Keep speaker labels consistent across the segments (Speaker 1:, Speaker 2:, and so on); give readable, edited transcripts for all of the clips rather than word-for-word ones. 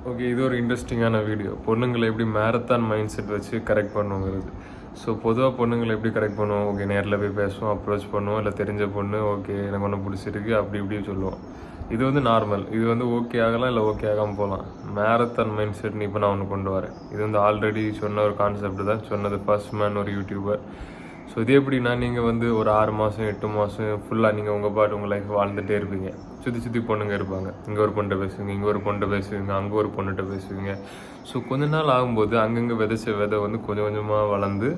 Speaker 1: Okay, இது ஒரு இன்ட்ரெஸ்டிங்கான வீடியோ. பொண்ணுங்களை எப்படி மேரத்தான் மைண்ட் செட் வச்சு கரெக்ட் பண்ணுங்கிறது. ஸோ பொதுவாக பொண்ணுங்களை எப்படி கரெக்ட் பண்ணுவோம்? ஓகே, நேரில் போய் பேசுவோம், அப்ரோச் பண்ணுவோம், இல்லை தெரிஞ்ச பொண்ணு ஓகே எனக்கு ஒன்று பிடிச்சிருக்கு அப்படி இப்படி சொல்லுவோம். இது வந்து நார்மல். இது வந்து ஓகே ஆகலாம், இல்லை ஓகே ஆகாமல் போகலாம். மேரத்தான் மைண்ட் செட்னு இப்போ நான் ஒன்று கொண்டு வரேன். இது வந்து ஆல்ரெடி சொன்ன ஒரு கான்செப்ட் தான். சொன்னது ஃபர்ஸ்ட் மேன், ஒரு யூடியூபர். ஸோ இது எப்படின்னா, நீங்கள் வந்து ஒரு 6 மாதம் 8 மாதம் ஃபுல்லாக நீங்கள் உங்கள் பாட்டு உங்கள் லைஃப் வாழ்ந்துகிட்டே இருப்பீங்க. சுற்றி சுற்றி பொண்ணுங்க இருப்பாங்க. இங்கே ஒரு பொண்ணை பேசுவீங்க, இங்கே ஒரு பொண்ணை பேசுவீங்க, அங்கே ஒரு பொண்ணுகிட்ட பேசுவீங்க. ஸோ கொஞ்ச நாள் ஆகும்போது அங்கங்கே விதைச்ச விதை வந்து கொஞ்சம் கொஞ்சமாக வளர்ந்து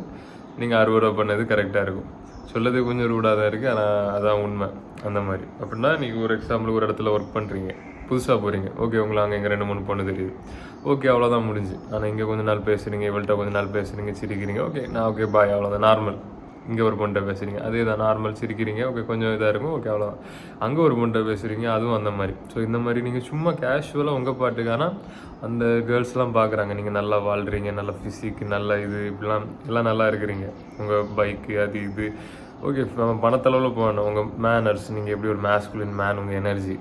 Speaker 1: நீங்கள் அறுவடை பண்ணது கரெக்டாக இருக்கும். சொல்லது கொஞ்சம் ரூடாக தான் இருக்குது, ஆனால் அதான் உண்மை. அந்த மாதிரி அப்படின்னா, நீங்கள் ஒரு எக்ஸாம்பிள் ஒரு இடத்துல ஒர்க் பண்ணுறீங்க, புதுசாக போகிறீங்க. ஓகே, உங்களை அங்கே இங்கே 2 3 பொண்ணு தெரியுது. ஓகே, அவ்வளோதான் முடிஞ்சு. ஆனால் இங்கே கொஞ்ச நாள் பேசுகிறீங்க, இவள்கிட்ட கொஞ்ச நாள் பேசுகிறீங்க, சிரிக்கிறீங்க. ஓகே, நான் ஓகே பாய், அவ்வளோதான் நார்மல். இங்கே ஒரு பொண்ணை பேசுகிறீங்க, அதே தான் நார்மல், சிரிக்கிறீங்க. ஓகே, கொஞ்சம் இதாக இருக்கும். ஓகே, அவ்வளோதான். அங்கே ஒரு பொண்ணை பேசுகிறீங்க, அதுவும் அந்த மாதிரி. ஸோ இந்த மாதிரி நீங்கள் சும்மா கேஷுவலாக உங்கள் பாட்டுக்கான அந்த கேர்ள்ஸ்லாம் பார்க்குறாங்க. நீங்கள் நல்லா வாழ்கிறீங்க, நல்ல ஃபிசிக், நல்ல இது இப்படிலாம் எல்லாம் நல்லா இருக்கிறீங்க. உங்கள் பைக்கு அது இது ஓகே, பணத்தளவில் போகணும். உங்கள் மேனர்ஸ், நீங்கள் எப்படி ஒரு மேஸ்குலின் மேன், உங்கள் எனர்ஜி.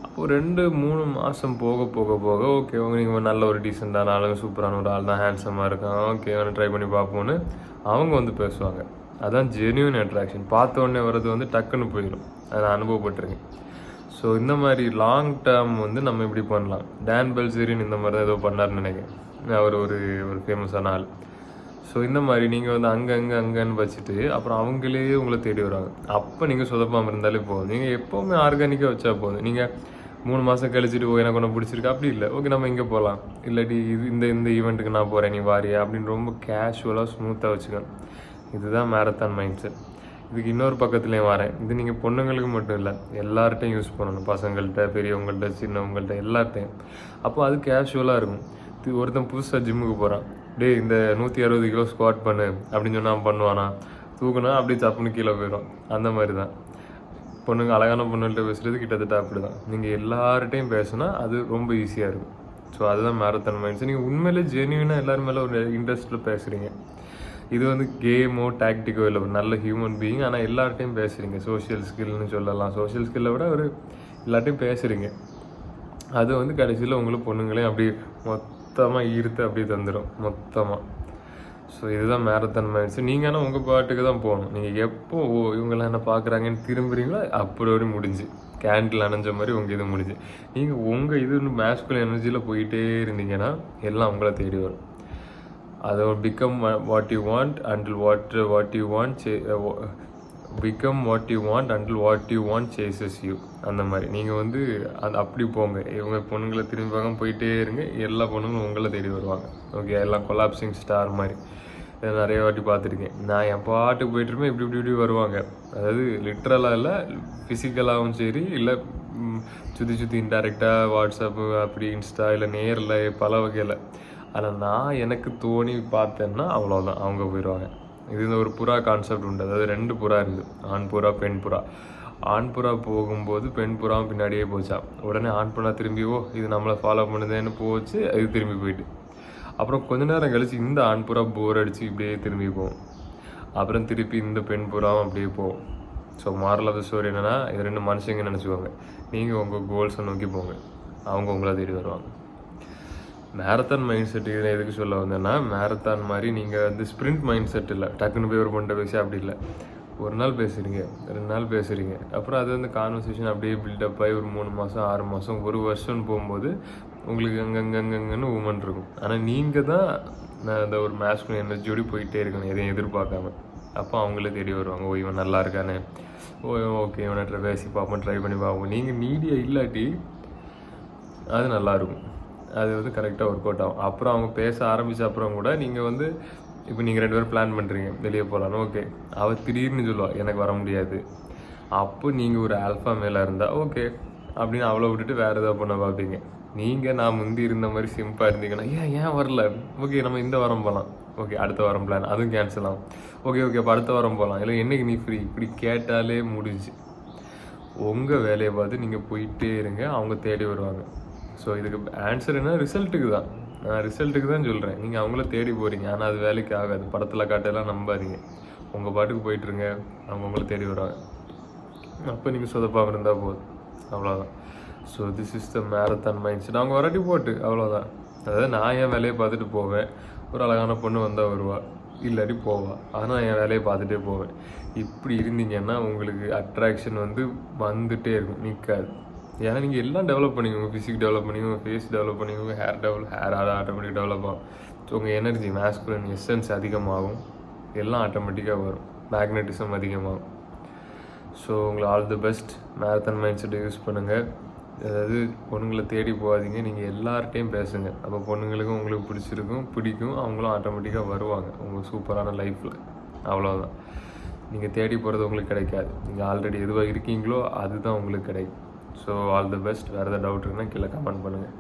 Speaker 1: அப்போது 2 3 மாதம் போக போக போக ஓகே, நீங்கள் நல்ல ஒரு டீசெண்டான ஆளுங்க, சூப்பரான ஒரு ஆள் தான், ஹேண்ட்ஸமாக இருக்கான், ஓகே அவனை ட்ரை பண்ணி பார்ப்போன்னு அவங்க வந்து பேசுவாங்க. அதான் ஜென்யூன் அட்ராக்ஷன். பார்த்த உடனே வர்றது வந்து டக்குன்னு போயிடும். அதை அனுபவப்பட்டிருக்கேன். ஸோ இந்த மாதிரி லாங் டேர்ம் வந்து நம்ம இப்படி பண்ணலாம். டான் பெல்செரின் இந்த மாதிரி தான் ஏதோ பண்ணார்னு நினைக்கிறேன். அவர் ஒரு ஃபேமஸான ஆள். ஸோ இந்த மாதிரி நீங்கள் வந்து அங்கன்னு வச்சுட்டு அப்புறம் அவங்களே உங்களை தேடி வருவாங்க. அப்போ நீங்கள் சொதப்பாமல் இருந்தாலே போதும். நீங்கள் எப்போவுமே ஆர்கானிக்காக வச்சா போதும். நீங்கள் 3 மாதம் கழிச்சிட்டு எனக்கு ஒன்று பிடிச்சிருக்கு அப்படி இல்லை. ஓகே, நம்ம இங்கே போகலாம், இல்லாட்டி இந்த ஈவெண்ட்டுக்கு நான் போகிறேன், நீ வாரியா அப்படின்னு ரொம்ப கேஷுவலாக ஸ்மூத்தாக வச்சுக்கணும். இதுதான் மேரத்தான் மைண்ட் செட். இதுக்கு இன்னொரு பக்கத்துலேயும் வரேன். இது நீங்கள் பொண்ணுங்களுக்கு மட்டும் இல்லை, எல்லார்ட்டையும் யூஸ் பண்ணணும். பசங்கள்கிட்ட, பெரியவங்கள்ட்ட, சின்னவங்கள்ட்ட, எல்லார்ட்டையும். அப்போ அது கேஷுவலாக இருக்கும். ஒருத்தன் புதுசாக ஜிம்முக்கு போகிறான், டே இந்த 160 கிலோ ஸ்குவாட் பண்ணு அப்படின்னு சொன்னால் பண்ணுவானா? தூக்குனா அப்படியே சப்புன்னு கீழே போயிடும். அந்த மாதிரி தான் பொண்ணுங்க அழகான பொண்ணுகிட்ட பேசுகிறது கிட்டத்தட்ட அப்படி தான். நீங்கள் எல்லார்ட்டையும் பேசுனா அது ரொம்ப ஈஸியாக இருக்கும். ஸோ அதுதான் மேரத்தான் மைண்ட் செட். நீங்கள் உண்மையிலே ஜென்யூனாக எல்லோரும் மேலே ஒரு இன்ட்ரெஸ்ட்டில் பேசுகிறீங்க. இது வந்து கேமோ டாக்டிக்கோ இல்லை, ஒரு நல்ல ஹியூமன் பீயிங். ஆனால் எல்லார்ட்டையும் பேசுகிறீங்க. சோஷியல் ஸ்கில்னு சொல்லலாம். சோஷியல் ஸ்கில்லை விட ஒரு எல்லார்ட்டையும் பேசுகிறீங்க. அது வந்து கடைசியில் உங்களுக்கு பொண்ணுங்களையும் அப்படியே மொத்தமாக ஈர்த்து அப்படியே தந்துடும் மொத்தமாக. ஸோ இதுதான் மேரத்தான் மைண்ட் செட். நீங்கள் ஆனால் உங்கள் பாட்டுக்கு தான் போகணும். நீங்கள் எப்போ இவங்கெல்லாம் என்ன பார்க்குறாங்கன்னு திரும்புகிறீங்களோ அப்படி ஒரு முடிஞ்சு கேண்டில் அணைஞ்ச மாதிரி உங்கள் இது முடிஞ்சு. நீங்கள் உங்கள் இது மேஸ்குலர் எனர்ஜியில் போயிட்டே இருந்தீங்கன்னா எல்லாம் உங்களை தேடி வரும். அதை become what you want until what you want become what you want until what you want chases you. அந்த மாதிரி நீங்கள் வந்து அது அப்படி போங்க. இவங்க பொண்ணுங்களை திரும்பி பார்க்க போயிட்டே இருங்க, எல்லா பொண்ணுங்களும் உங்களை தேடி வருவாங்க. ஓகே, எல்லாம் கொலாப்சிங் ஸ்டார் மாதிரி. இதை நிறைய வாட்டி பார்த்துருக்கேன். நான் என் பாட்டுக்கு போயிட்டுருப்பேன், இப்படி வருவாங்க. அதாவது லிட்ரலாக இல்லை, ஃபிசிக்கலாகவும் சரி, இல்லை சுற்றி இன்டெரக்டாக வாட்ஸ்அப்பு அப்படி இன்ஸ்டா இல்லை நேரில் பல வகையில். ஆனால் நான் எனக்கு தோணி பார்த்தேன்னா அவ்வளோதான், அவங்க போயிடுவாங்க. இது இந்த ஒரு புறா கான்செப்ட் உண்டு. அதாவது 2 புறா இருக்குது, ஆண் புறா பெண் புறா. ஆண் புறா போகும்போது பெண் புறாவும் பின்னாடியே போச்சா. உடனே ஆண் புறா திரும்பியோ இது நம்மளை ஃபாலோ பண்ணுதேன்னு போச்சு, அது திரும்பி போயிட்டு. அப்புறம் கொஞ்ச நேரம் கழிச்சு இந்த ஆண் புறா போர் அடித்து இப்படியே திரும்பி போகும். அப்புறம் திருப்பி இந்த பெண் புறாவும் அப்படியே போகும். So moral of the story என்னென்னா, இது 2 மனுஷங்க நினச்சிக்கோங்க. நீங்கள் உங்கள் கோல்ஸை நோக்கி போங்க, அவங்க உங்களை தேடி வருவாங்க. மேரத்தான் மைண்ட் செட் இதில் எதுக்கு சொல்ல வந்தேன்னா, மேரத்தான் மாதிரி நீங்கள் வந்து ஸ்ப்ரிண்ட் மைண்ட் செட் இல்லை, டக்குன்னு போய் ஒரு பொண்ணை பேசி அப்படி இல்லை. ஒரு நாள் பேசுகிறீங்க, 2 நாள் பேசுகிறீங்க, அப்புறம் அது வந்து கான்வர்சேஷன் அப்படியே பில்டப் ஆகி ஒரு 3 மாதம் 6 மாதம் 1 வருஷம்னு போகும்போது உங்களுக்கு அங்கங்கன்னு உமன் இருக்கும். ஆனால் நீங்கள் தான் அந்த ஒரு மேஸ்குலர் எனர்ஜியோடு போயிட்டே இருக்கணும், எதையும் எதிர்பார்க்காம. அப்போ அவங்களே தேடி வருவாங்க. ஓ இவன் நல்லா இருக்கானே, ஓகே இவனை பேசி பார்ப்போம், ட்ரை பண்ணி பார்ப்போம். நீங்கள் நீடியாக இல்லாட்டி அது நல்லாயிருக்கும். அது வந்து கரெக்டாக ஒர்க் அவுட் ஆகும். அப்புறம் அவங்க பேச ஆரம்பித்த அப்புறம் கூட நீங்கள் வந்து இப்போ நீங்கள் 2 பேரும் பிளான் பண்ணுறீங்க வெளியே போகலான்னு. ஓகே, அவள் திடீர்னு சொல்லுவாள் எனக்கு வர முடியாது. அப்போ நீங்கள் ஒரு ஆல்ஃபா மேலே இருந்தால் ஓகே அப்படின்னு அவளை விட்டுட்டு வேறு ஏதாவது பண்ண பார்ப்பீங்க. நீங்கள் நான் முந்தி இருந்த மாதிரி சிம்பிளாக இருந்தீங்கன்னா ஏன் வரல, ஓகே நம்ம இந்த வாரம் போகலாம், ஓகே அடுத்த வாரம் பிளான் அதுவும் கேன்சல் ஆகும். ஓகே அப்போ அடுத்த வாரம் போகலாம், இல்லை என்னைக்கு நீ ஃப்ரீ, இப்படி கேட்டாலே முடிஞ்சு. உங்கள் வேலையை பார்த்து நீங்கள் போயிட்டே இருங்க, அவங்க தேடி வருவாங்க. ஸோ இதுக்கு ஆன்சர் என்ன, ரிசல்ட்டுக்கு தான். நான் ரிசல்ட்டுக்கு தான் சொல்கிறேன். நீங்கள் அவங்கள தேடி போகிறீங்க, ஆனால் அது வேலைக்கு ஆகாது. படத்தில் காட்டெல்லாம் நம்பாதீங்க. உங்கள் பாட்டுக்கு போயிட்டுருங்க, அவங்க உங்களை தேடி வருவாங்க. அப்போ நீங்கள் சொதப்பாமல் இருந்தால் போதும், அவ்வளோதான். So this is the marathon mind set. அவங்க வராட்டி போட்டு அவ்வளோதான். அதாவது நான் என் வேலையை பார்த்துட்டு போவேன். ஒரு அழகான பொண்ணு வந்தால் வருவா, இல்லாட்டி போவா. ஆனால் என் வேலையை பார்த்துட்டே போவேன். இப்படி இருந்தீங்கன்னா உங்களுக்கு அட்ராக்ஷன் வந்துகிட்டே இருக்கும், நிற்காது. ஏன்னா நீங்கள் எல்லாம் டெவலப் பண்ணிக்கோங்க. ஃபிசிக் டெவலப் பண்ணிக்கோங்க, ஃபேஸ் டெவலப் பண்ணிக்கோங்க, ஹேர் ஆட்டோமேட்டிக் டெவலப் ஆகும். ஸோ உங்கள் எனர்ஜி மேஸ்குலன் எசன்ஸ் அதிகமாகும், எல்லாம் ஆட்டோமேட்டிக்காக வரும், மேக்னட்டிசம் அதிகமாகும். ஸோ உங்களுக்கு all the best. Marathon mind செட்டை யூஸ் பண்ணுங்கள். அதாவது பொண்ணுங்களை தேடி போகாதீங்க, நீங்கள் எல்லார்ட்டையும் பேசுங்க. அப்போ பொண்ணுங்களுக்கும் உங்களுக்கு பிடிக்கும், அவங்களும் ஆட்டோமேட்டிக்காக வருவாங்க உங்கள் சூப்பரான லைஃப்பில். அவ்வளோதான். நீங்கள் தேடி போகிறது உங்களுக்கு கிடைக்காது. நீங்கள் ஆல்ரெடி எதுவாக இருக்கீங்களோ அதுதான் உங்களுக்கு கிடைக்கும். So all the best. வேறு ஏதாவது டவுட் இருக்குன்னா கீழே கமெண்ட் பண்ணுங்கள்.